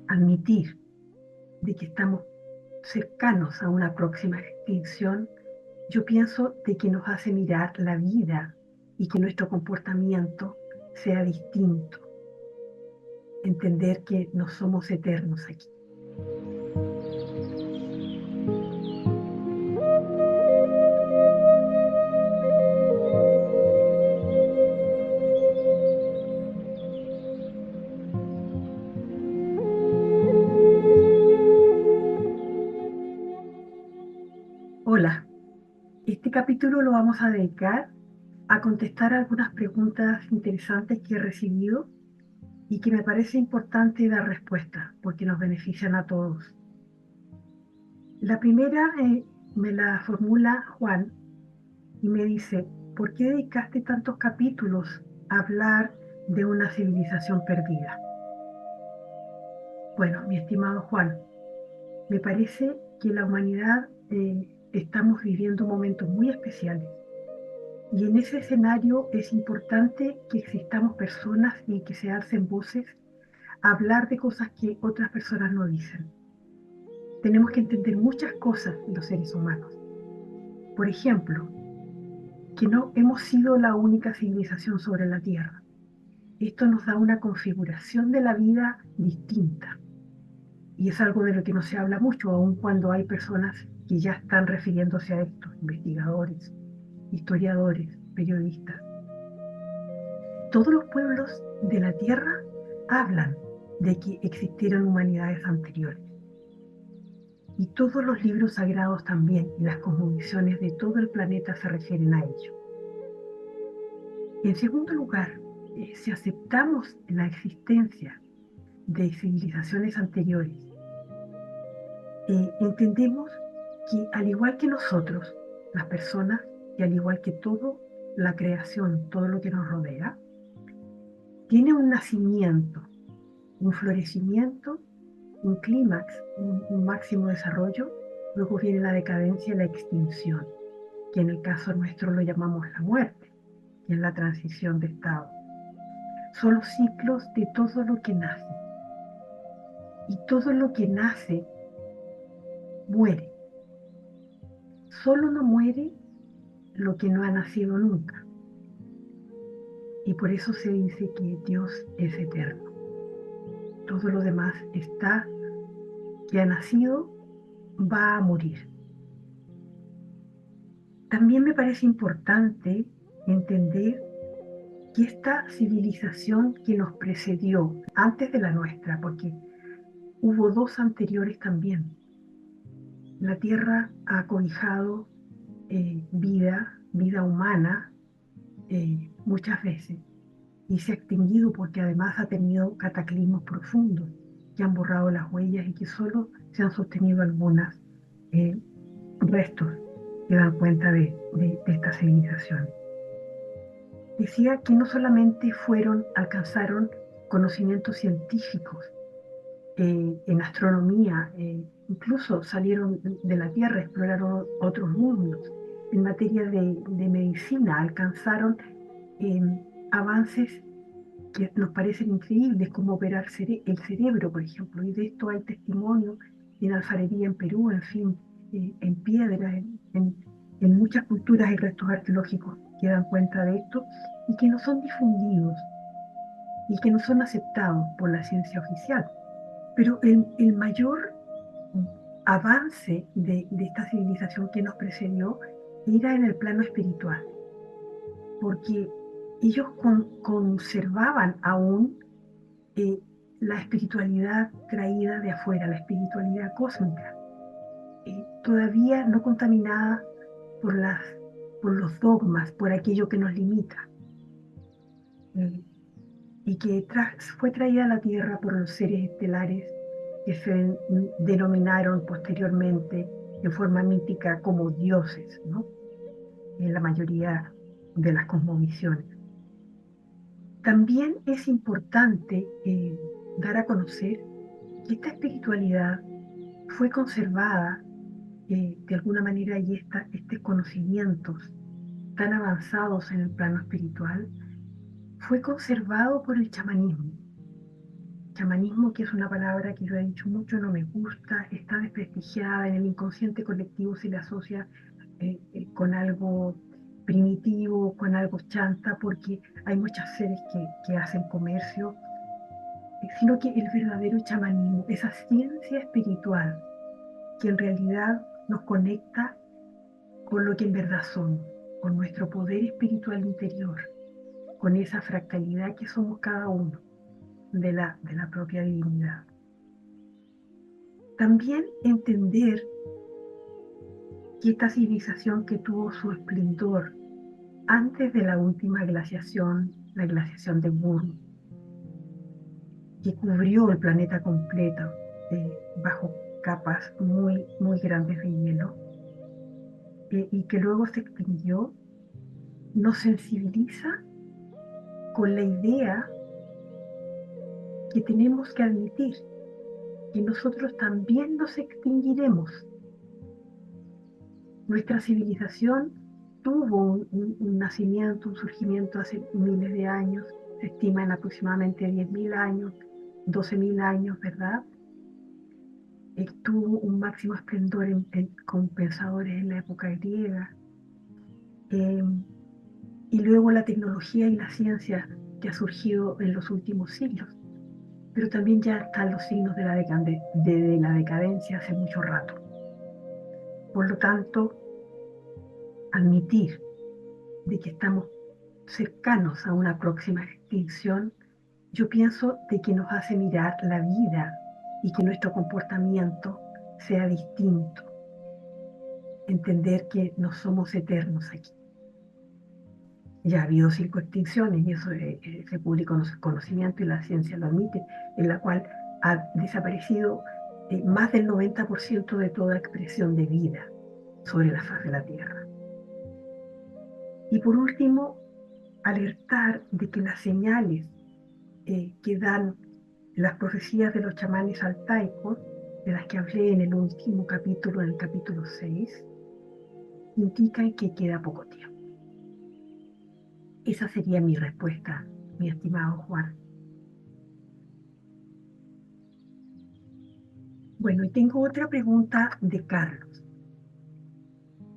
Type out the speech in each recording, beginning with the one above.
admitir de que estamos cercanos a una próxima extinción, yo pienso de que nos hace mirar la vida y que nuestro comportamiento sea distinto, entender que no somos eternos aquí. Hola, este capítulo lo vamos a dedicar a contestar algunas preguntas interesantes que he recibido y que me parece importante dar respuesta porque nos benefician a todos. La primera me la formula Juan y me dice, ¿por qué dedicaste tantos capítulos a hablar de una civilización perdida? Bueno, mi estimado Juan, me parece que la humanidad estamos viviendo momentos muy especiales y en ese escenario es importante que existamos personas y que se alcen voces a hablar de cosas que otras personas no dicen. Tenemos que entender muchas cosas los seres humanos. Por ejemplo, que no hemos sido la única civilización sobre la Tierra. Esto nos da una configuración de la vida distinta. Y es algo de lo que no se habla mucho, aun cuando hay personas que ya están refiriéndose a esto, investigadores, historiadores, periodistas. Todos los pueblos de la Tierra hablan de que existieron humanidades anteriores. Y todos los libros sagrados también, y las cosmovisiones de todo el planeta se refieren a ello. En segundo lugar, si aceptamos la existencia de civilizaciones anteriores, entendemos que al igual que nosotros, las personas, y al igual que todo la creación, todo lo que nos rodea, tiene un nacimiento, un florecimiento, un clímax, un máximo desarrollo, luego viene la decadencia y la extinción, que en el caso nuestro lo llamamos la muerte, que es la transición de estado. Son los ciclos de todo lo que nace. Y todo lo que nace muere. Solo no muere lo que no ha nacido nunca. Y por eso se dice que Dios es eterno. Todo lo demás está, que ha nacido, va a morir. También me parece importante entender que esta civilización que nos precedió antes de la nuestra, porque hubo dos anteriores también, la Tierra ha cobijado vida humana muchas veces y se ha extinguido porque además ha tenido cataclismos profundos que han borrado las huellas y que solo se han sostenido algunos restos que dan cuenta de esta civilización. Decía que no solamente alcanzaron conocimientos científicos en astronomía, incluso salieron de la Tierra, exploraron otros mundos. En materia de medicina alcanzaron eh, avances que nos parecen increíbles, como operar el cerebro, por ejemplo, y de esto hay testimonio en alfarería en Perú, en fin, en piedras, en muchas culturas hay restos arqueológicos que dan cuenta de esto y que no son difundidos y que no son aceptados por la ciencia oficial. Pero el mayor avance de esta civilización que nos precedió era en el plano espiritual, porque ellos conservaban aún eh, la espiritualidad traída de afuera, la espiritualidad cósmica, todavía no contaminada por, por los dogmas, por aquello que nos limita, eh, y que fue traída a la Tierra por los seres estelares que se denominaron posteriormente en forma mítica como dioses, ¿no? En la mayoría de las cosmovisiones. También es importante dar a conocer que esta espiritualidad fue conservada de alguna manera y estos conocimientos tan avanzados en el plano espiritual fue conservado por el chamanismo. chamanismo, que es una palabra que yo he dicho mucho, no me gusta, está desprestigiada, en el inconsciente colectivo se le asocia con algo primitivo, con algo chanta, porque hay muchos seres que hacen comercio, sino que el verdadero chamanismo, esa ciencia espiritual que en realidad nos conecta con lo que en verdad somos, con nuestro poder espiritual interior, con esa fractalidad que somos cada uno de la propia divinidad. También entender que esta civilización que tuvo su esplendor antes de la última glaciación, la glaciación de Burn, que cubrió el planeta completo bajo capas muy, muy grandes de hielo, y que luego se extinguió, nos sensibiliza con la idea que tenemos que admitir que nosotros también nos extinguiremos. Nuestra civilización tuvo un nacimiento, un surgimiento hace miles de años, se estima en aproximadamente 10.000 años, 12.000 años, ¿verdad? Tuvo un máximo esplendor con pensadores en la época griega, eh, y luego la tecnología y la ciencia que ha surgido en los últimos siglos. Pero también ya están los signos de la decadencia hace mucho rato. Por lo tanto, admitir de que estamos cercanos a una próxima extinción, yo pienso de que nos hace mirar la vida y que nuestro comportamiento sea distinto. Entender que no somos eternos aquí. Ya ha habido 5 extinciones y eso ese público conocimiento y la ciencia lo admite, en la cual ha desaparecido más del 90% de toda expresión de vida sobre la faz de la Tierra. Y por último, alertar de que las señales que dan las profecías de los chamanes altaicos, de las que hablé en el último capítulo, en el capítulo 6, indican que queda poco tiempo. Esa sería mi respuesta, mi estimado Juan. Bueno, y tengo otra pregunta de Carlos.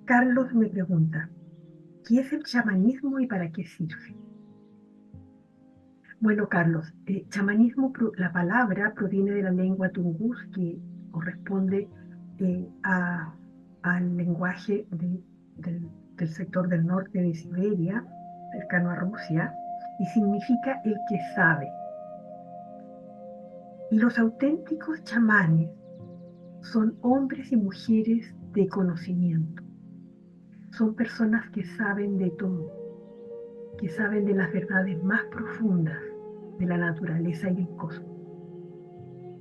Carlos me pregunta, ¿qué es el chamanismo y para qué sirve? Bueno, Carlos, chamanismo, la palabra proviene de la lengua tungus, que corresponde al lenguaje del sector del norte de Siberia, cercano a Rusia, y significa el que sabe. Y los auténticos chamanes son hombres y mujeres de conocimiento. Son personas que saben de todo, que saben de las verdades más profundas de la naturaleza y del cosmos.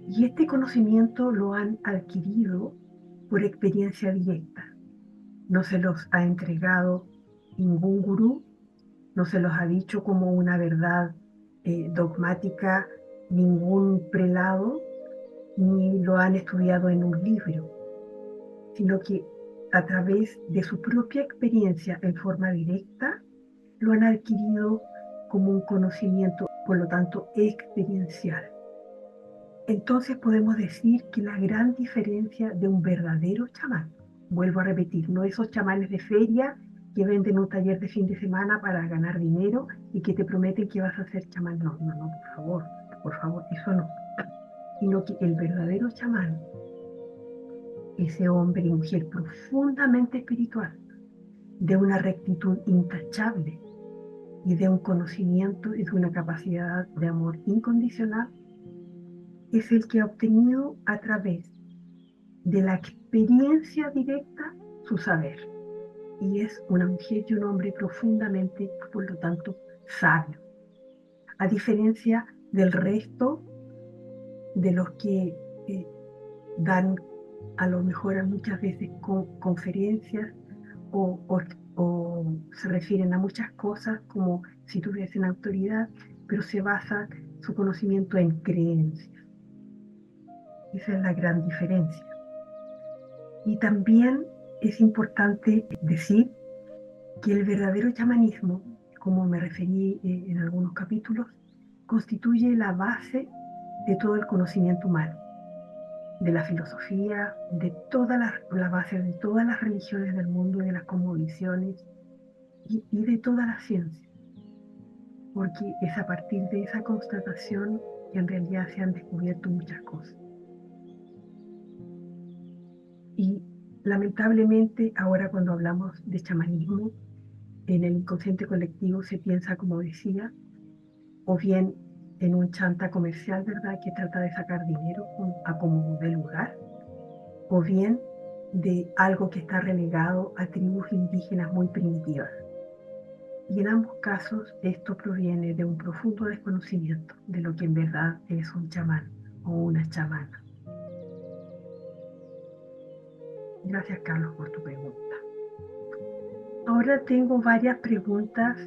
Y este conocimiento lo han adquirido por experiencia directa. No se los ha entregado ningún gurú, no se los ha dicho como una verdad dogmática ningún prelado, ni lo han estudiado en un libro, sino que a través de su propia experiencia en forma directa, lo han adquirido como un conocimiento, por lo tanto, experiencial. Entonces podemos decir que la gran diferencia de un verdadero chamán, vuelvo a repetir, no esos chamanes de feria que venden un taller de fin de semana para ganar dinero y que te prometen que vas a ser chamán. No, no, no, por favor, eso no. Sino que el verdadero chamán, ese hombre y mujer profundamente espiritual, de una rectitud intachable y de un conocimiento y de una capacidad de amor incondicional, es el que ha obtenido a través de la experiencia directa su saber. Y es una mujer y un hombre profundamente, por lo tanto, sabio. A diferencia del resto de los que dan a lo mejor muchas veces conferencias o se refieren a muchas cosas como si tuviesen autoridad, pero se basa su conocimiento en creencias. Esa es la gran diferencia. Y también es importante decir que el verdadero chamanismo, como me referí en algunos capítulos, constituye la base de todo el conocimiento humano, de la filosofía, de todas las bases de todas las religiones del mundo y de las cosmovisiones y de toda la ciencia, porque es a partir de esa constatación que en realidad se han descubierto muchas cosas. Y lamentablemente ahora cuando hablamos de chamanismo, en el inconsciente colectivo se piensa, como decía, o bien en un chanta comercial, ¿verdad?, que trata de sacar dinero a como de lugar, o bien de algo que está relegado a tribus indígenas muy primitivas. Y en ambos casos esto proviene de un profundo desconocimiento de lo que en verdad es un chamán o una chamana. Gracias, Carlos, por tu pregunta. Ahora tengo varias preguntas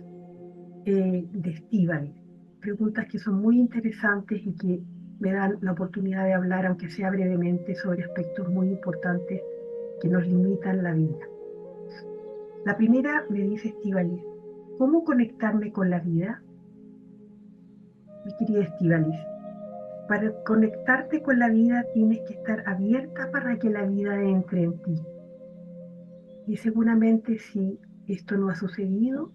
de Estíbaliz, preguntas que son muy interesantes y que me dan la oportunidad de hablar, aunque sea brevemente, sobre aspectos muy importantes que nos limitan la vida. La primera me dice Estíbaliz: ¿cómo conectarme con la vida? Mi querida Estíbaliz, para conectarte con la vida tienes que estar abierta para que la vida entre en ti. Y seguramente si esto no ha sucedido,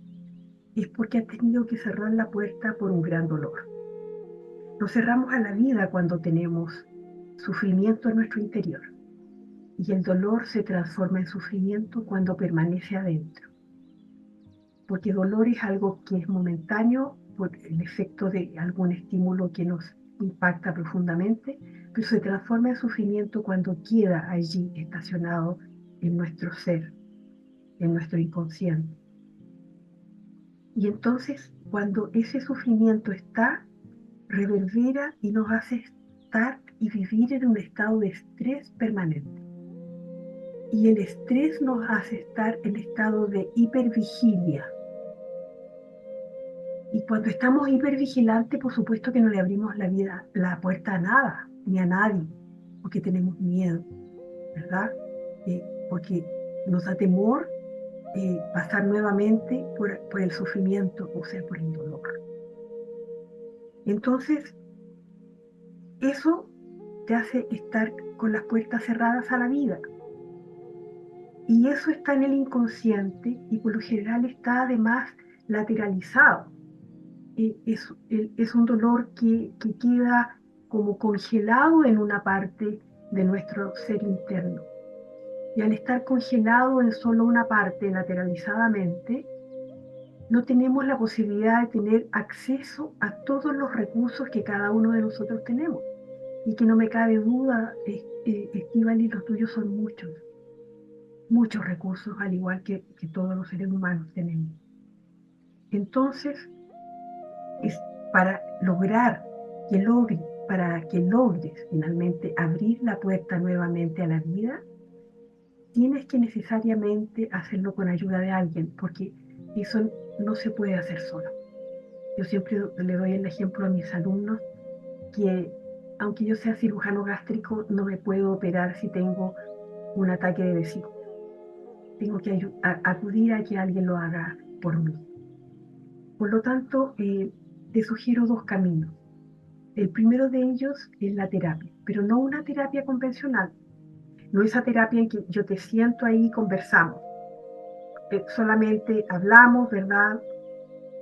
es porque has tenido que cerrar la puerta por un gran dolor. Nos cerramos a la vida cuando tenemos sufrimiento en nuestro interior. Y el dolor se transforma en sufrimiento cuando permanece adentro. Porque dolor es algo que es momentáneo por el efecto de algún estímulo que nos impacta profundamente, pero se transforma en sufrimiento cuando queda allí estacionado en nuestro ser, en nuestro inconsciente. Y entonces, cuando ese sufrimiento está, reverbera y nos hace estar y vivir en un estado de estrés permanente. Y el estrés nos hace estar en estado de hipervigilia. Y cuando estamos hipervigilantes, por supuesto que no le abrimos la puerta a nada, ni a nadie, porque tenemos miedo, ¿verdad? Porque nos da temor pasar nuevamente por el sufrimiento, o sea, por el dolor. Entonces, eso te hace estar con las puertas cerradas a la vida. Y eso está en el inconsciente y por lo general está además lateralizado. Es un dolor que queda como congelado en una parte de nuestro ser interno. Y al estar congelado en solo una parte, lateralizadamente, no tenemos la posibilidad de tener acceso a todos los recursos que cada uno de nosotros tenemos. Y que no me cabe duda, Estíbaliz, los tuyos son muchos, muchos recursos, al igual que todos los seres humanos tenemos. Entonces, es para que logres finalmente abrir la puerta nuevamente a la vida, tienes que necesariamente hacerlo con ayuda de alguien, porque eso no se puede hacer solo. Yo siempre le doy el ejemplo a mis alumnos que aunque yo sea cirujano gástrico, no me puedo operar si tengo un ataque de vesícula. Tengo que acudir a que alguien lo haga por mí. Por lo tanto, te sugiero dos caminos. El primero de ellos es la terapia, pero no una terapia convencional. No esa terapia en que yo te siento ahí y conversamos. Solamente hablamos, ¿verdad?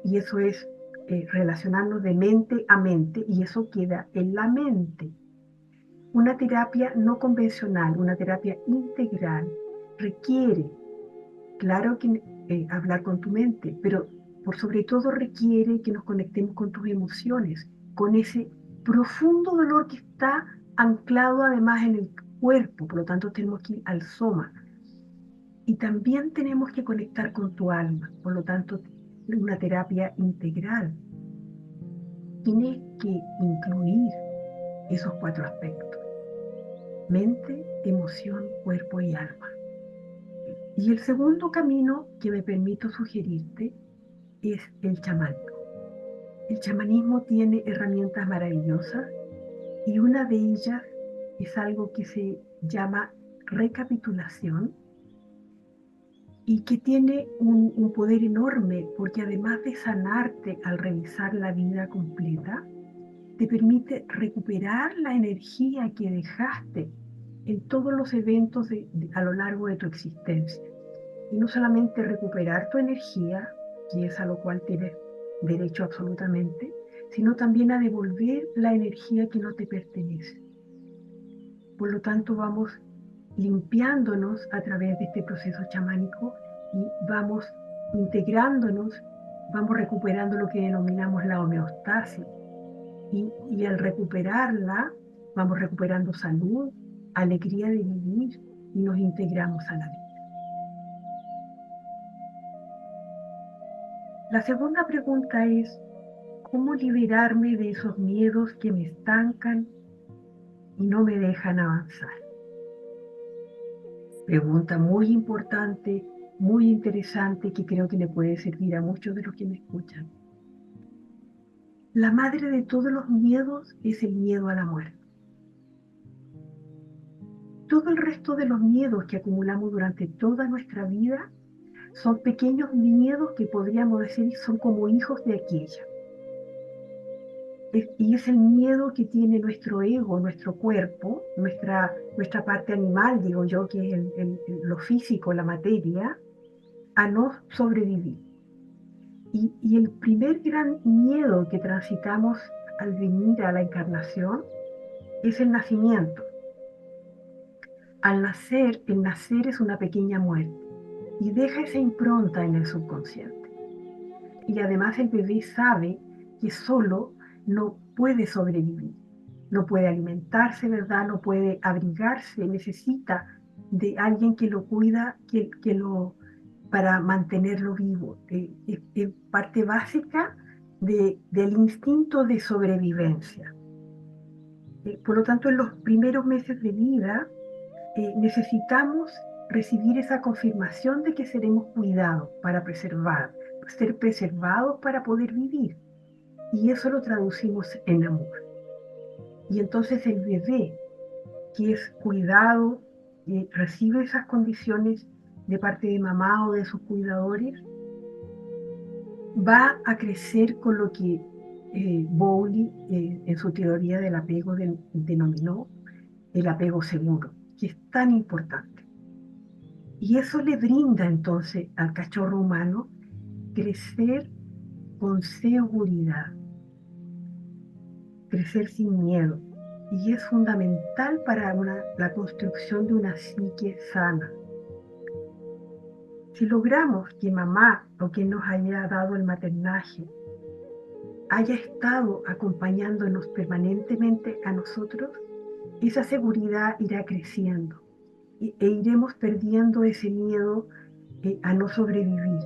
Y eso es relacionarnos de mente a mente y eso queda en la mente. Una terapia no convencional, una terapia integral, requiere, claro que hablar con tu mente, pero por sobre todo requiere que nos conectemos con tus emociones, con ese profundo dolor que está anclado además en el cuerpo, por lo tanto tenemos que ir al soma. Y también tenemos que conectar con tu alma, por lo tanto una terapia integral tiene que incluir esos cuatro aspectos: mente, emoción, cuerpo y alma. Y el segundo camino que me permito sugerirte es el chamanismo. El chamanismo tiene herramientas maravillosas y una de ellas es algo que se llama recapitulación y que tiene un poder enorme porque además de sanarte al revisar la vida completa, te permite recuperar la energía que dejaste en todos los eventos a lo largo de tu existencia. Y no solamente recuperar tu energía, que es a lo cual tienes derecho absolutamente, sino también a devolver la energía que no te pertenece. Por lo tanto, vamos limpiándonos a través de este proceso chamánico y vamos integrándonos, vamos recuperando lo que denominamos la homeostasis. Y al recuperarla, vamos recuperando salud, alegría de vivir y nos integramos a la vida. La segunda pregunta es, ¿cómo liberarme de esos miedos que me estancan y no me dejan avanzar? Pregunta muy importante, muy interesante, que creo que le puede servir a muchos de los que me escuchan. La madre de todos los miedos es el miedo a la muerte. Todo el resto de los miedos que acumulamos durante toda nuestra vida son pequeños miedos que podríamos decir son como hijos de aquella. Y es el miedo que tiene nuestro ego, nuestro cuerpo, nuestra parte animal, digo yo, que es lo físico, la materia, a no sobrevivir. Y el primer gran miedo que transitamos al venir a la encarnación es el nacimiento. Al nacer, el nacer es una pequeña muerte y deja esa impronta en el subconsciente. Y además el bebé sabe que solo no puede sobrevivir, no puede alimentarse, ¿verdad? No puede abrigarse, necesita de alguien que lo cuida, para mantenerlo vivo. Es parte básica del instinto de sobrevivencia. Por lo tanto, en los primeros meses de vida necesitamos recibir esa confirmación de que seremos cuidados para ser preservados para poder vivir. Y eso lo traducimos en amor. Y entonces el bebé, que es cuidado, recibe esas condiciones de parte de mamá o de sus cuidadores, va a crecer con lo que Bowlby en su teoría del apego denominó el apego seguro, que es tan importante. Y eso le brinda entonces al cachorro humano crecer con seguridad, crecer sin miedo. Y es fundamental para la construcción de una psique sana. Si logramos que mamá o quien nos haya dado el maternaje haya estado acompañándonos permanentemente a nosotros, esa seguridad irá creciendo e iremos perdiendo ese miedo a no sobrevivir.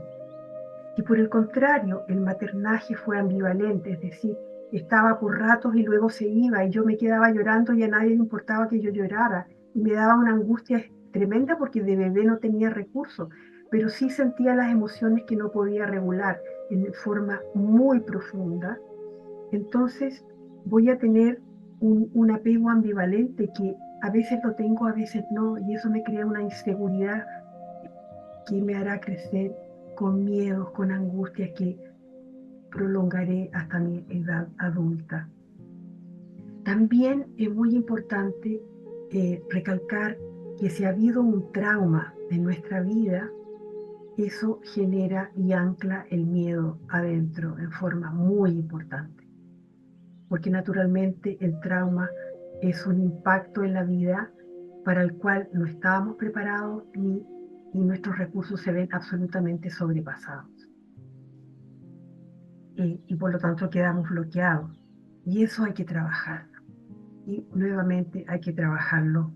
Y por el contrario, el maternaje fue ambivalente, es decir, estaba por ratos y luego se iba y yo me quedaba llorando y a nadie le importaba que yo llorara. Y me daba una angustia tremenda porque de bebé no tenía recursos, pero sí sentía las emociones que no podía regular en forma muy profunda. Entonces voy a tener un apego ambivalente que a veces lo tengo, a veces no, y eso me crea una inseguridad que me hará crecer con miedos, con angustias que prolongaré hasta mi edad adulta. También es muy importante recalcar que si ha habido un trauma en nuestra vida, eso genera y ancla el miedo adentro en forma muy importante. Porque naturalmente el trauma es un impacto en la vida para el cual no estábamos preparados y nuestros recursos se ven absolutamente sobrepasados. Y por lo tanto quedamos bloqueados. Y eso hay que trabajarlo. Y nuevamente hay que trabajarlo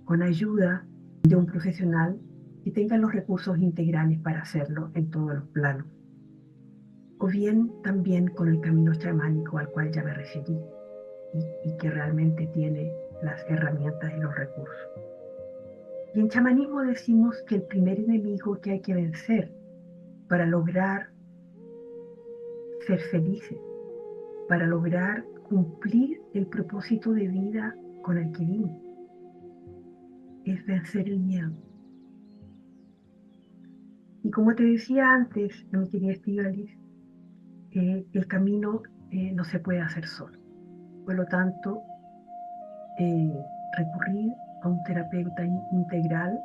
con ayuda de un profesional que tenga los recursos integrales para hacerlo en todos los planos. O bien también con el camino chamánico al cual ya me referí y que realmente tiene las herramientas y los recursos. Y en chamanismo decimos que el primer enemigo que hay que vencer para lograr ser felices, para lograr cumplir el propósito de vida con el que vimos, es vencer el miedo. Y como te decía antes, mi querida Estíbaliz, el camino no se puede hacer solo. Por lo tanto, recurrir a un terapeuta integral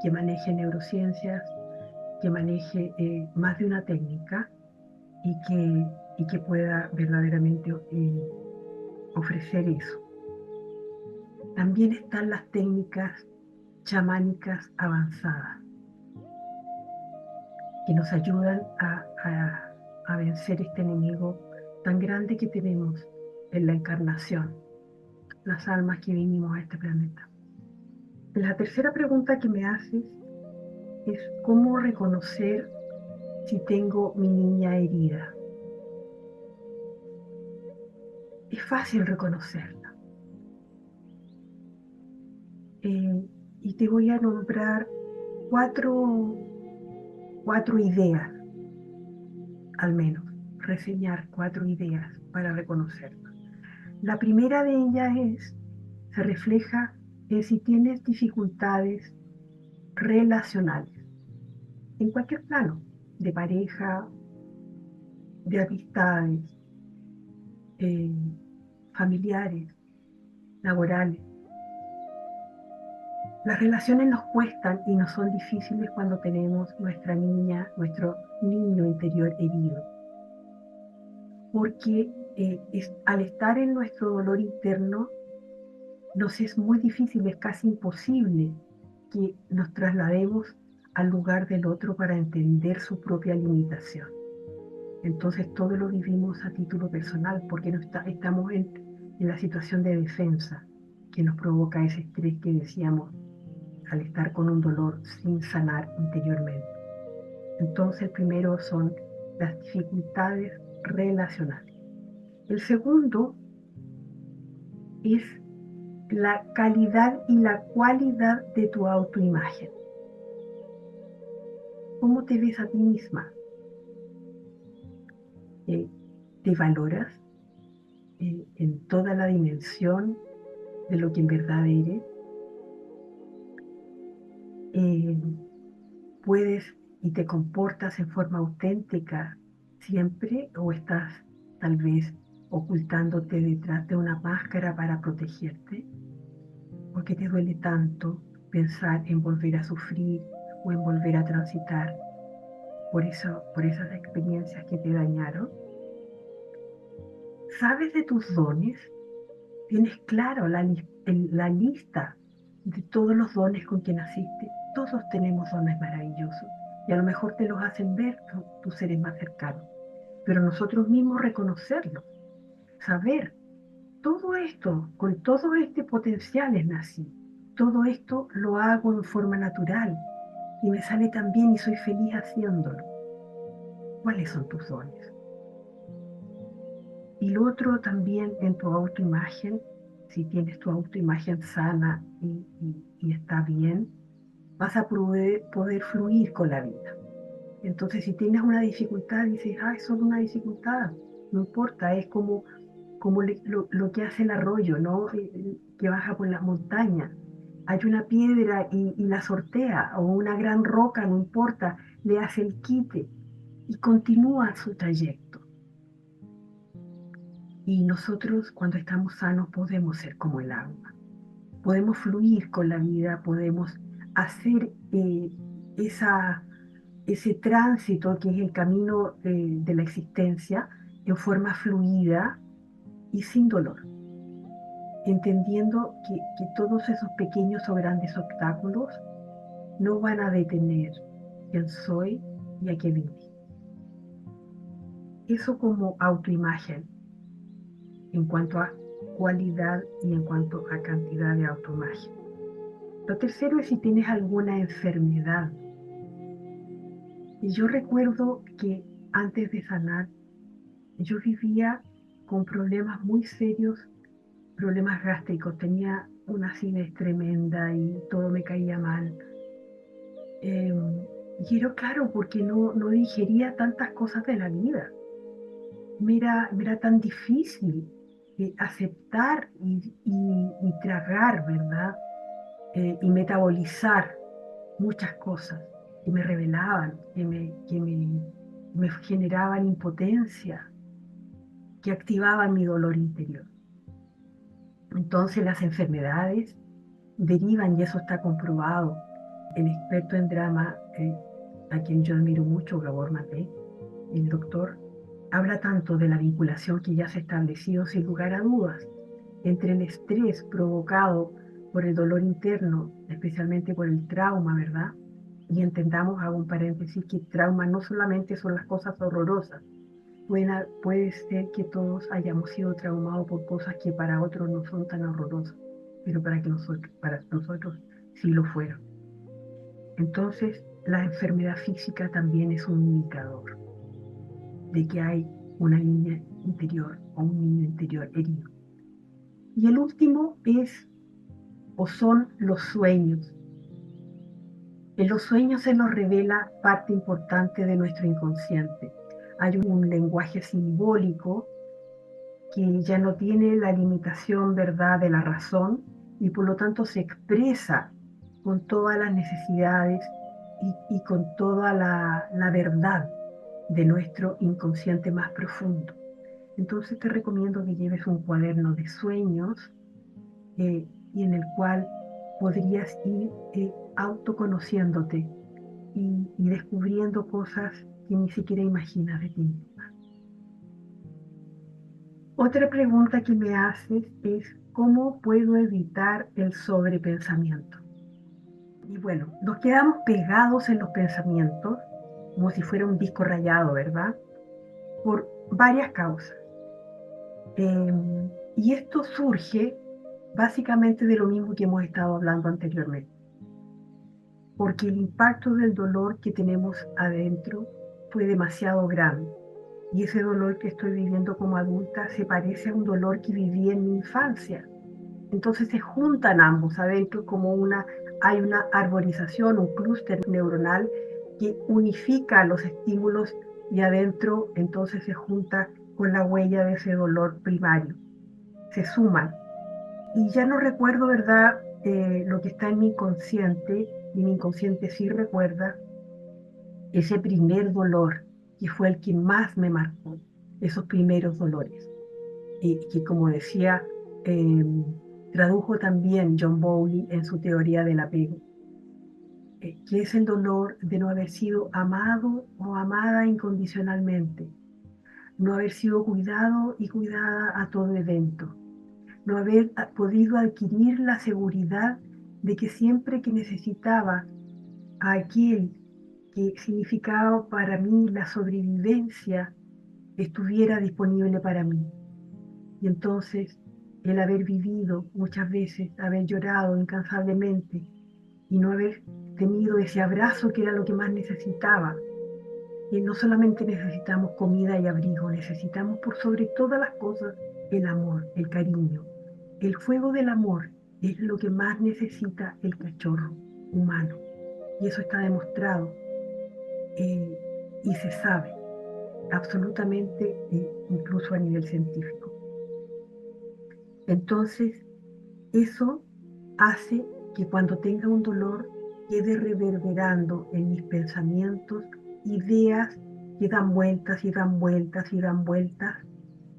que maneje neurociencias, que maneje más de una técnica y que pueda verdaderamente ofrecer eso. También están las técnicas chamánicas avanzadas que nos ayudan a vencer este enemigo tan grande que tenemos en la encarnación, las almas que vinimos a este planeta. La tercera pregunta que me haces es cómo reconocer si tengo mi niña herida. Es fácil reconocerla. Y te voy a nombrar cuatro ideas, al menos, reseñar 4 ideas para reconocerla. La primera de ellas se refleja en si tienes dificultades relacionales, en cualquier plano, de pareja, de amistades, eh, familiares, laborales. Las relaciones nos cuestan y nos son difíciles cuando tenemos nuestra niña, nuestro niño interior herido, porque al estar en nuestro dolor interno, nos es muy difícil, es casi imposible que nos traslademos al lugar del otro para entender su propia limitación. Entonces todo lo vivimos a título personal porque estamos en la situación de defensa que nos provoca ese estrés que decíamos al estar con un dolor sin sanar interiormente. Entonces el primero son las dificultades relacionales. El segundo es la calidad y la cualidad de tu autoimagen. ¿Cómo te ves a ti misma? ¿Te valoras en toda la dimensión de lo que en verdad eres? ¿Puedes y te comportas en forma auténtica siempre o estás tal vez ocultándote detrás de una máscara para protegerte? ¿Por qué te duele tanto pensar en volver a sufrir o en volver a transitar por esas experiencias que te dañaron? ¿Sabes de tus dones? ¿Tienes claro la lista de todos los dones con que naciste? Todos tenemos dones maravillosos y a lo mejor te los hacen ver tus seres más cercanos, pero nosotros mismos reconocerlos, saber todo esto, con todo este potencial nací, todo esto lo hago en forma natural y me sale tan bien y soy feliz haciéndolo. ¿Cuáles son tus dones? Y lo otro también en tu autoimagen, si tienes tu autoimagen sana y está bien, vas a poder fluir con la vida. Entonces, si tienes una dificultad, dices, ah, es solo una dificultad, no importa, es como lo que hace el arroyo, ¿no? Que baja por las montañas. Hay una piedra y la sortea, o una gran roca, no importa, le hace el quite y continúa su trayecto. Y nosotros cuando estamos sanos podemos ser como el agua, podemos fluir con la vida, podemos hacer ese tránsito que es el camino de la existencia en forma fluida y sin dolor, entendiendo que todos esos pequeños o grandes obstáculos no van a detener quién soy y a qué vine. Eso como autoimagen en cuanto a cualidad y en cuanto a cantidad de autoimagen. Lo tercero es si tienes alguna enfermedad. Y yo recuerdo que antes de sanar, yo vivía con problemas muy serios, problemas gástricos. Tenía una acidez tremenda y todo me caía mal. Eh, y era claro porque no digería tantas cosas de la vida. Me era tan difícil aceptar y tragar, ¿verdad? Y metabolizar muchas cosas que me revelaban, me generaban impotencia, que activaban mi dolor interior. Entonces las enfermedades derivan, y eso está comprobado. El experto en drama, a quien yo admiro mucho, Gabor Maté, el doctor, habla tanto de la vinculación que ya se ha establecido sin lugar a dudas entre el estrés provocado por el dolor interno, especialmente por el trauma, ¿verdad? Y entendamos, hago un paréntesis, que trauma no solamente son las cosas horrorosas, puede ser que todos hayamos sido traumados por cosas que para otros no son tan horrorosas, pero para nosotros sí lo fueron. Entonces, la enfermedad física también es un indicador de que hay una niña interior o un niño interior herido. Y el último es o son los sueños. En los sueños se nos revela parte importante de nuestro inconsciente. Hay un lenguaje simbólico que ya no tiene la limitación, ¿verdad?, de la razón y por lo tanto se expresa con todas las necesidades y con toda la verdad de nuestro inconsciente más profundo. Entonces te recomiendo que lleves un cuaderno de sueños y en el cual podrías ir autoconociéndote y descubriendo cosas que ni siquiera imaginas de ti misma. Otra pregunta que me haces es, ¿cómo puedo evitar el sobrepensamiento? Y bueno, nos quedamos pegados en los pensamientos, como si fuera un disco rayado, ¿verdad? Por varias causas. Y esto surge básicamente de lo mismo que hemos estado hablando anteriormente, porque el impacto del dolor que tenemos adentro fue demasiado grande. Y ese dolor que estoy viviendo como adulta se parece a un dolor que viví en mi infancia. Entonces se juntan ambos adentro como hay una arborización, un clúster neuronal que unifica los estímulos y adentro entonces se junta con la huella de ese dolor primario. Se suman. Y ya no recuerdo, ¿verdad?, lo que está en mi inconsciente, y mi inconsciente sí recuerda ese primer dolor, que fue el que más me marcó, esos primeros dolores. Y que como decía, tradujo también John Bowlby en su teoría del apego, que es el dolor de no haber sido amado o amada incondicionalmente, no haber sido cuidado y cuidada a todo evento, no haber podido adquirir la seguridad de que siempre que necesitaba a aquel que significaba para mí la sobrevivencia, estuviera disponible para mí. Y entonces el haber vivido muchas veces, haber llorado incansablemente y no haber tenido ese abrazo que era lo que más necesitaba. Y no solamente necesitamos comida y abrigo, necesitamos por sobre todas las cosas el amor, el cariño. El fuego del amor es lo que más necesita el cachorro humano. Y eso está demostrado eh, y se sabe absolutamente, incluso a nivel científico. Entonces, eso hace que cuando tenga un dolor quede reverberando en mis pensamientos ideas que dan vueltas y dan vueltas y dan vueltas,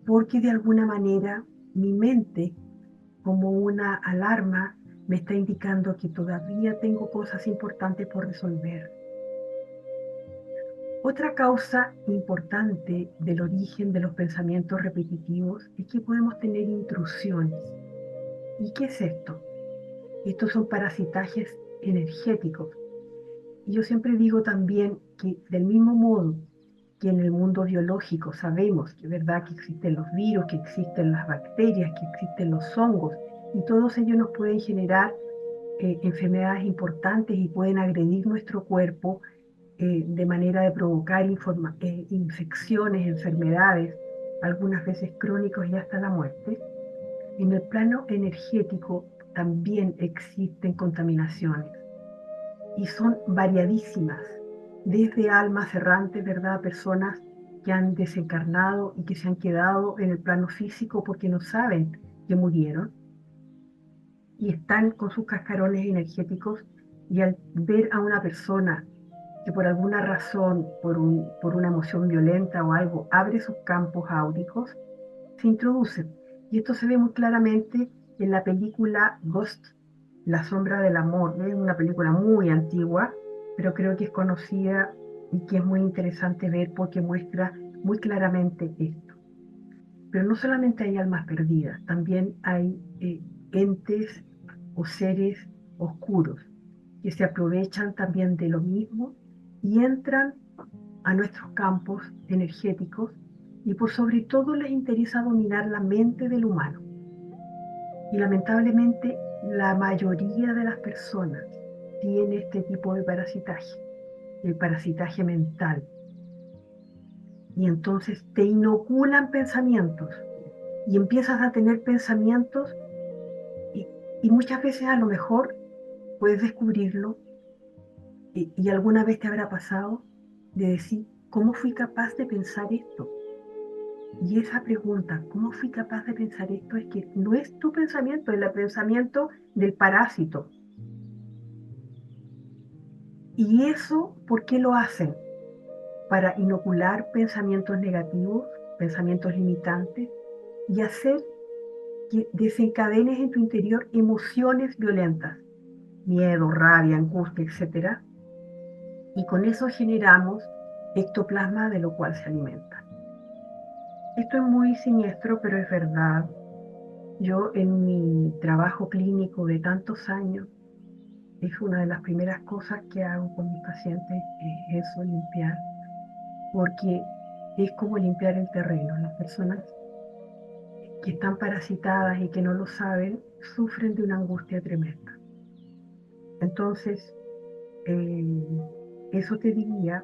porque de alguna manera mi mente, como una alarma, me está indicando que todavía tengo cosas importantes por resolver. Otra causa importante del origen de los pensamientos repetitivos es que podemos tener intrusiones. ¿Y qué es esto? Estos son parasitajes energéticos. Y yo siempre digo también que del mismo modo que en el mundo biológico sabemos que es verdad que existen los virus, que existen las bacterias, que existen los hongos, y todos ellos nos pueden generar enfermedades importantes y pueden agredir nuestro cuerpo de manera de provocar infecciones, enfermedades, algunas veces crónicos y hasta la muerte. En el plano energético también existen contaminaciones y son variadísimas, desde almas errantes, ¿verdad? Personas que han desencarnado y que se han quedado en el plano físico porque no saben que murieron y están con sus cascarones energéticos, y al ver a una persona que por alguna razón, por una emoción violenta o algo, abre sus campos áuricos, se introducen. Y esto se ve muy claramente en la película Ghost, La sombra del amor. Es una película muy antigua, pero creo que es conocida y que es muy interesante ver porque muestra muy claramente esto. Pero no solamente hay almas perdidas, también hay entes o seres oscuros que se aprovechan también de lo mismo y entran a nuestros campos energéticos y por sobre todo les interesa dominar la mente del humano. Y lamentablemente la mayoría de las personas tiene este tipo de parasitaje, el parasitaje mental. Y entonces te inoculan pensamientos y empiezas a tener pensamientos y, y muchas veces a lo mejor puedes descubrirlo y alguna vez te habrá pasado de decir, ¿cómo fui capaz de pensar esto? Y esa pregunta, ¿cómo fui capaz de pensar esto? Es que no es tu pensamiento, es el pensamiento del parásito. ¿Y eso por qué lo hacen? Para inocular pensamientos negativos, pensamientos limitantes y hacer que desencadenes en tu interior emociones violentas, miedo, rabia, angustia, etcétera. Y con eso generamos ectoplasma de lo cual se alimenta. Esto es muy siniestro, pero es verdad. Yo en mi trabajo clínico de tantos años, es una de las primeras cosas que hago con mis pacientes, es eso, limpiar, porque es como limpiar el terreno. Las personas que están parasitadas y que no lo saben, sufren de una angustia tremenda. Entonces, eh, eso te diría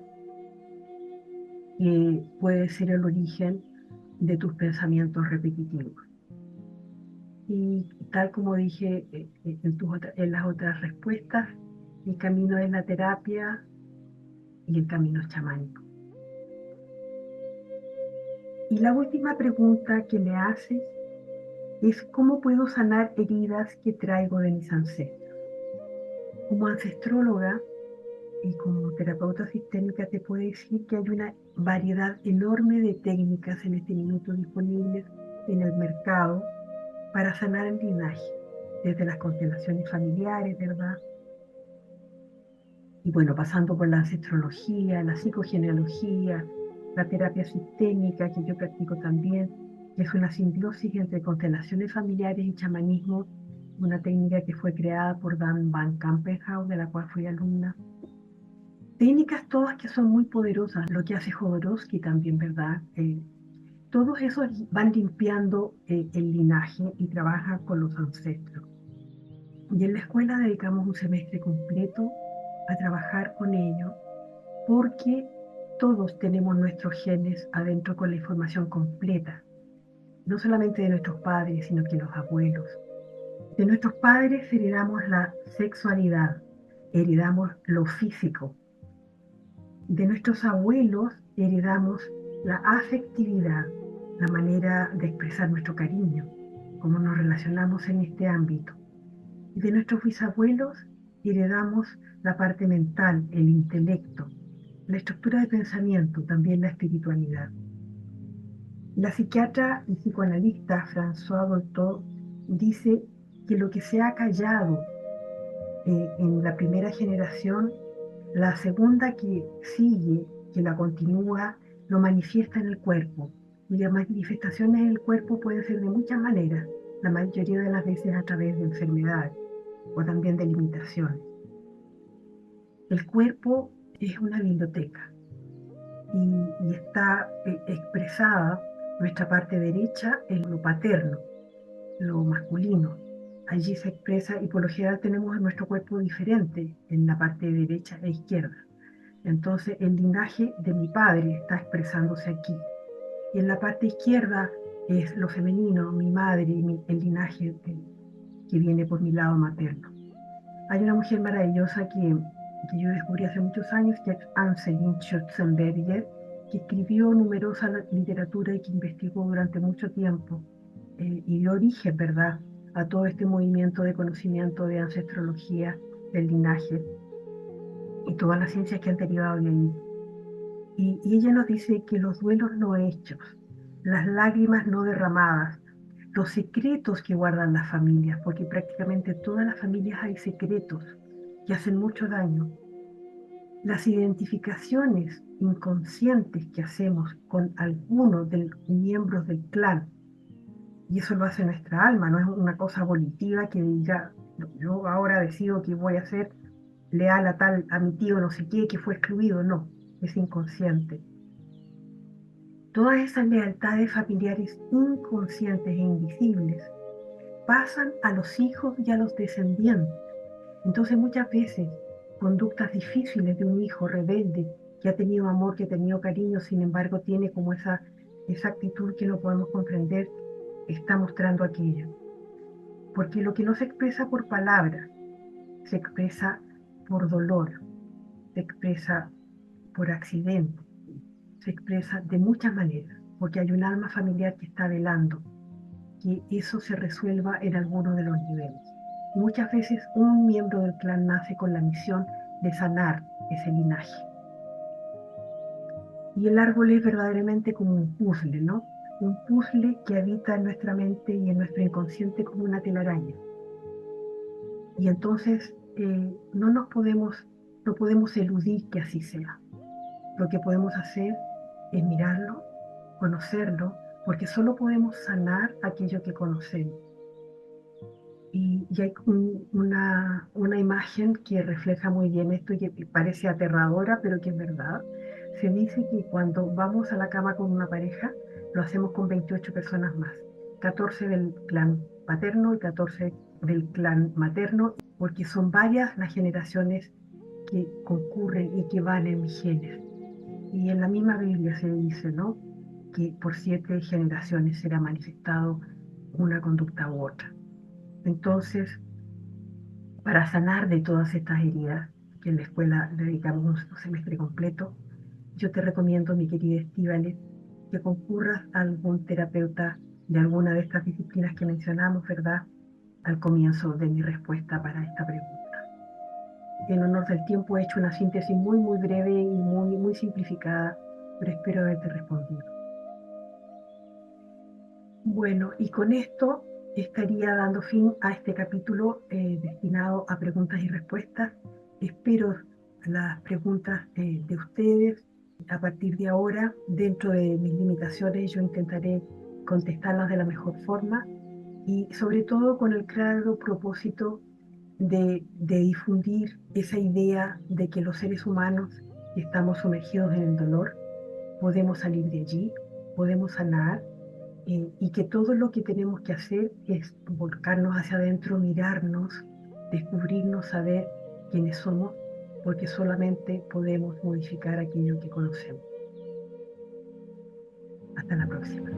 que puede ser el origen de tus pensamientos repetitivos. Y tal como dije en las otras respuestas, el camino es la terapia y el camino es chamánico. Y la última pregunta que me haces es cómo puedo sanar heridas que traigo de mis ancestros. Como ancestróloga y como terapeuta sistémica te puedo decir que hay una variedad enorme de técnicas en este minuto disponibles en el mercado para sanar el linaje, desde las constelaciones familiares, ¿verdad? Y bueno, pasando por la ancestrología, la psicogenealogía, la terapia sistémica que yo practico también, que es una simbiosis entre constelaciones familiares y chamanismo, una técnica que fue creada por Dan Van Kampenhout, de la cual fui alumna. Técnicas todas que son muy poderosas, lo que hace Jodorowsky también, ¿verdad? Todos esos van limpiando el linaje y trabajan con los ancestros. Y en la escuela dedicamos un semestre completo a trabajar con ellos porque todos tenemos nuestros genes adentro con la información completa, no solamente de nuestros padres, sino que los abuelos. De nuestros padres heredamos la sexualidad, heredamos lo físico. De nuestros abuelos heredamos la afectividad, la manera de expresar nuestro cariño, cómo nos relacionamos en este ámbito. Y de nuestros bisabuelos heredamos la parte mental, el intelecto, la estructura de pensamiento, también la espiritualidad. La psiquiatra y psicoanalista François Dolto dice que lo que se ha callado en la primera generación, la segunda que sigue, que la continúa, lo manifiesta en el cuerpo. Y las manifestaciones en el cuerpo pueden ser de muchas maneras, la mayoría de las veces a través de enfermedades o también de limitaciones. El cuerpo es una biblioteca y está expresada nuestra parte derecha en lo paterno, lo masculino. Allí se expresa y por lo general tenemos en nuestro cuerpo diferente en la parte derecha e izquierda. Entonces el linaje de mi padre está expresándose aquí. Y en la parte izquierda es lo femenino, mi madre, el linaje que viene por mi lado materno. Hay una mujer maravillosa que yo descubrí hace muchos años, que es Anselin Schutzenberger, que escribió numerosa literatura y que investigó durante mucho tiempo y dio origen, ¿verdad?, a todo este movimiento de conocimiento de ancestrología, del linaje y todas las ciencias que han derivado de ahí. Y ella nos dice que los duelos no hechos, las lágrimas no derramadas, los secretos que guardan las familias, porque prácticamente en todas las familias hay secretos que hacen mucho daño. Las identificaciones inconscientes que hacemos con alguno de los miembros del clan, y eso lo hace nuestra alma, no es una cosa volitiva que diga, yo ahora decido que voy a ser leal a mi tío no sé qué, que fue excluido, no, es inconsciente. Todas esas lealtades familiares inconscientes e invisibles pasan a los hijos y a los descendientes. Entonces muchas veces conductas difíciles de un hijo rebelde que ha tenido amor, que ha tenido cariño, sin embargo tiene como esa actitud que no podemos comprender, está mostrando aquello. Porque lo que no se expresa por palabras, se expresa por dolor, se expresa por accidente, se expresa de muchas maneras, porque hay un alma familiar que está velando que eso se resuelva en alguno de los niveles. Muchas veces un miembro del clan nace con la misión de sanar ese linaje. Y el árbol es verdaderamente como un puzzle, ¿no? Un puzzle que habita en nuestra mente y en nuestro inconsciente como una telaraña. Y entonces no podemos eludir que así sea. Lo que podemos hacer es mirarlo, conocerlo, porque solo podemos sanar aquello que conocemos. Y hay una imagen que refleja muy bien esto y que parece aterradora, pero que es verdad. Se dice que cuando vamos a la cama con una pareja, lo hacemos con 28 personas más, 14 del clan paterno y 14 del clan materno, porque son varias las generaciones que concurren y que van en mis genes. Y en la misma Biblia se dice, ¿no? Que por 7 generaciones será manifestado una conducta u otra. Entonces, para sanar de todas estas heridas, que en la escuela le dedicamos un semestre completo, yo te recomiendo, mi querida Estíbales, que concurras a algún terapeuta de alguna de estas disciplinas que mencionamos, ¿verdad? Al comienzo de mi respuesta para esta pregunta. En honor del tiempo he hecho una síntesis muy, muy breve y muy, muy simplificada, pero espero haberte respondido. Bueno, y con esto estaría dando fin a este capítulo destinado a preguntas y respuestas. Espero las preguntas de ustedes. A partir de ahora, dentro de mis limitaciones, yo intentaré contestarlas de la mejor forma y sobre todo con el claro propósito de difundir esa idea de que los seres humanos que estamos sumergidos en el dolor, podemos salir de allí, podemos sanar y que todo lo que tenemos que hacer es volcarnos hacia adentro, mirarnos, descubrirnos, saber quiénes somos, porque solamente podemos modificar aquello que conocemos. Hasta la próxima.